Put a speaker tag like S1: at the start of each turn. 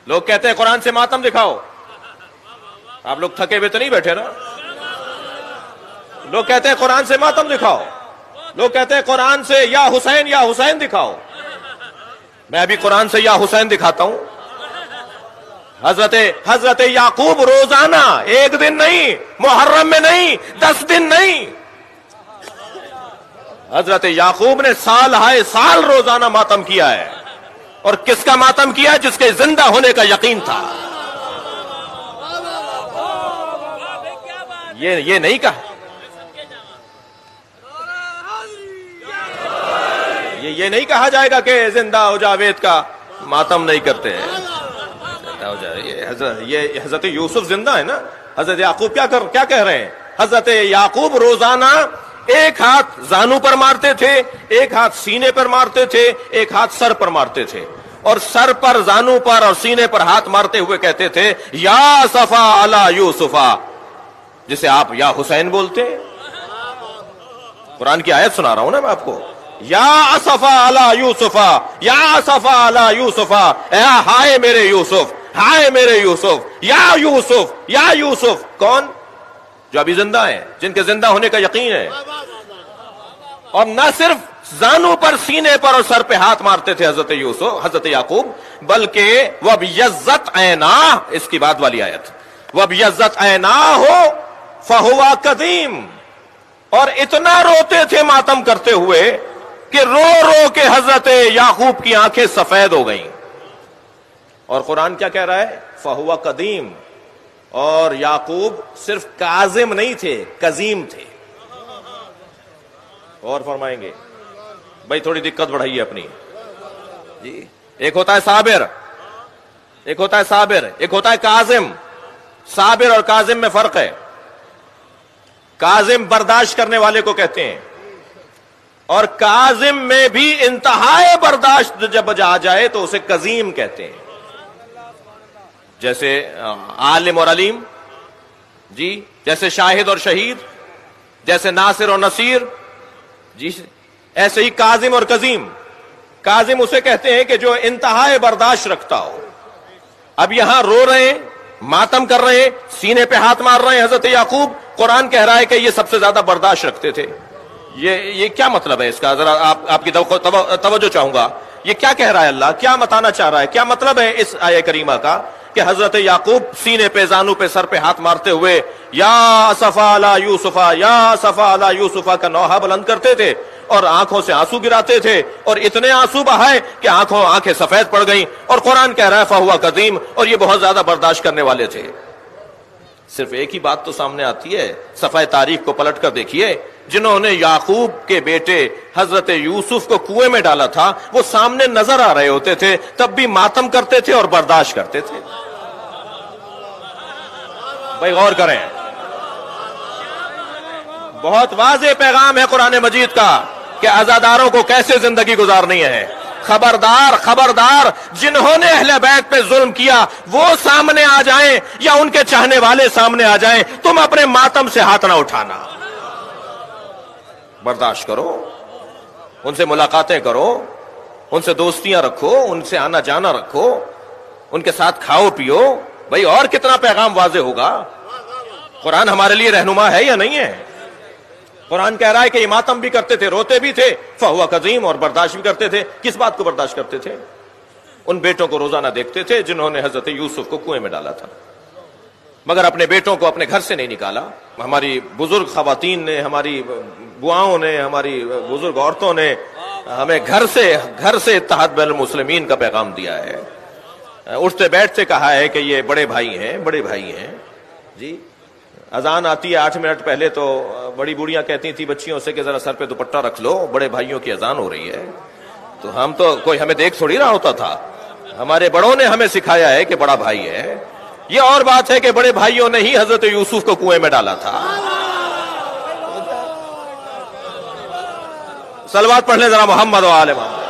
S1: لوگ کہتے ہیں قرآن سے ماتم دکھاؤ. آپ لوگ تھکے ہوئے تو نہیں بیٹھے نا؟ لوگ کہتے ہیں قرآن سے ماتم دکھاؤ. لوگ کہتے ہیں قرآن سے یا حسین دکھاؤ. میں ابھی قرآن سے یا حسین دکھاتا ہوں. حضرت یعقوب روزانہ، ایک دن نہیں، محرم میں نہیں، 10 دن نہیں، حضرت یعقوب نے سال ہائے سال روزانہ ماتم کیا ہے. اور کس کا ماتم کیا؟ جس کے زندہ ہونے کا یقین تھا. یہ نہیں کہا، یہ نہیں کہا جائے گا کہ زندہ ہو جاوید کا ماتم نہیں کرتے ہیں. یہ حضرت یوسف زندہ ہے نا. حضرت یعقوب کیا کہہ رہے ہیں؟ حضرت یعقوب روزانہ ایک ہاتھ زانو پر مارتے تھے، ایک ہاتھ سینے پر مارتے تھے، ایک ہاتھ سر پر مارتے تھے، اور سر پر، زانو پر اور سینے پر ہاتھ مارتے ہوئے کہتے تھے یا صفا علی یوسفا، جسے آپ یا حسین بولتے ہیں. قرآن کی آیت سنا رہا ہوں نا میں آپ کو. یا اسفا علی یوسفا، یا اسفا علی یوسفا، ہائے میرے یوسف، ہائے میرے یوسف، یا یوسف، یا یوسف. کون؟ جو ابھی زندہ ہیں، جن کے زندہ ہونے کا یقین ہے. اور نہ صرف زانو پر، سینے پر اور سر پہ ہاتھ مارتے تھے حضرت یعقوب، بلکہ وَبْيَضَّتْ عَيْنَاهُ، اس کی بعد والی آیت، وَبْيَضَّتْ عَيْنَاهُ فَهُوَ قَدِيمٌ. اور اتنا روتے تھے ماتم کرتے ہوئے کہ رو رو کے حضرت یعقوب کی آنکھیں سفید ہو گئیں. اور قرآن کیا کہہ رہا ہے؟ فَهُوَ قَدِيمٌ. اور یعقوب صرف کاظم نہیں تھے، قزیم تھے. اور فرمائیں گے بھائی تھوڑی دقت بڑھائیے اپنی جی. ایک ہوتا ہے صابر، ایک ہوتا ہے صابر، ایک ہوتا ہے کاظم. صابر اور کاظم میں فرق ہے. کاظم برداشت کرنے والے کو کہتے ہیں، اور کاظم میں بھی انتہائی برداشت جب آ جائے تو اسے قزیم کہتے ہیں. جیسے عالم اور علیم جی، جیسے شاہد اور شہید، جیسے ناصر اور نصیر جی، ایسے ہی کاظم اور قزیم. کاظم اسے کہتے ہیں کہ جو انتہائی برداشت رکھتا ہو. اب یہاں رو رہے ہیں، ماتم کر رہے ہیں، سینے پہ ہاتھ مار رہے ہیں حضرت یعقوب. قرآن کہہ رہا ہے کہ یہ سب سے زیادہ برداشت رکھتے تھے. یہ کیا مطلب ہے اس کا؟ ذرا آپ کی توجہ چاہوں گا. یہ کیا کہہ رہا ہے اللہ؟ کیا بتانا چاہ رہا ہے؟ کیا مطلب ہے اس آیہ کریمہ کا کہ حضرت یعقوب سینے پہ، زانو پہ، سر پہ ہاتھ مارتے ہوئے یا اسفا علی یوسفا، یا اسفا علی یوسفا کا نوحہ بلند کرتے تھے اور آنکھوں سے آنسو گراتے تھے، اور اتنے آنسو بہائے کہ آنکھیں سفید پڑ گئیں. اور قرآن کہہ رہا ہے فہو قدیم، اور یہ بہت زیادہ برداشت کرنے والے تھے. صرف ایک ہی بات تو سامنے آتی ہے، صفحہ تاریخ کو پلٹ کر دیکھیے. جنہوں نے یعقوب کے بیٹے حضرت یوسف کو کنویں میں ڈالا تھا وہ سامنے نظر آ رہے ہوتے تھے، تب بھی ماتم کرتے تھے اور برداشت کرتے تھے. بھائی غور کریں، بہت واضح پیغام ہے قرآن مجید کا کہ عزاداروں کو کیسے زندگی گزارنی ہے. خبردار خبردار، جنہوں نے اہل بیت پہ ظلم کیا وہ سامنے آ جائیں یا ان کے چاہنے والے سامنے آ جائیں، تم اپنے ماتم سے ہاتھ نہ اٹھانا. برداشت کرو، ان سے ملاقاتیں کرو، ان سے دوستیاں رکھو، ان سے آنا جانا رکھو، ان کے ساتھ کھاؤ پیو. بھائی اور کتنا پیغام واضح ہوگا؟ قرآن ہمارے لیے رہنما ہے یا نہیں ہے؟ قرآن کہہ رہا ہے کہ یہ ماتم بھی کرتے تھے، روتے بھی تھے، فہو قدیم، اور برداشت بھی کرتے تھے. کس بات کو برداشت کرتے تھے؟ ان بیٹوں کو روزانہ دیکھتے تھے جنہوں نے حضرت یوسف کو کنویں میں ڈالا تھا، مگر اپنے بیٹوں کو اپنے گھر سے نہیں نکالا. ہماری بزرگ خواتین نے، ہماری بواؤں نے، ہماری بزرگ عورتوں نے ہمیں گھر سے اتحاد بین المسلمین کا پیغام دیا ہے. اٹھتے بیٹھتے کہا ہے کہ یہ بڑے بھائی ہیں جی. اذان آتی ہے 8 منٹ پہلے تو بڑی بوڑھیاں کہتی تھی بچیوں سے کہ ذرا سر پہ دوپٹہ رکھ لو، بڑے بھائیوں کی اذان ہو رہی ہے. تو ہم تو کوئی ہمیں دیکھ تھوڑی رہا ہوتا تھا، ہمارے بڑوں نے ہمیں سکھایا ہے کہ بڑا بھائی ہے. یہ اور بات ہے کہ بڑے بھائیوں نے ہی حضرت یوسف کو کنویں میں ڈالا تھا. صلوات پڑھ لیں ذرا محمد و آل محمد.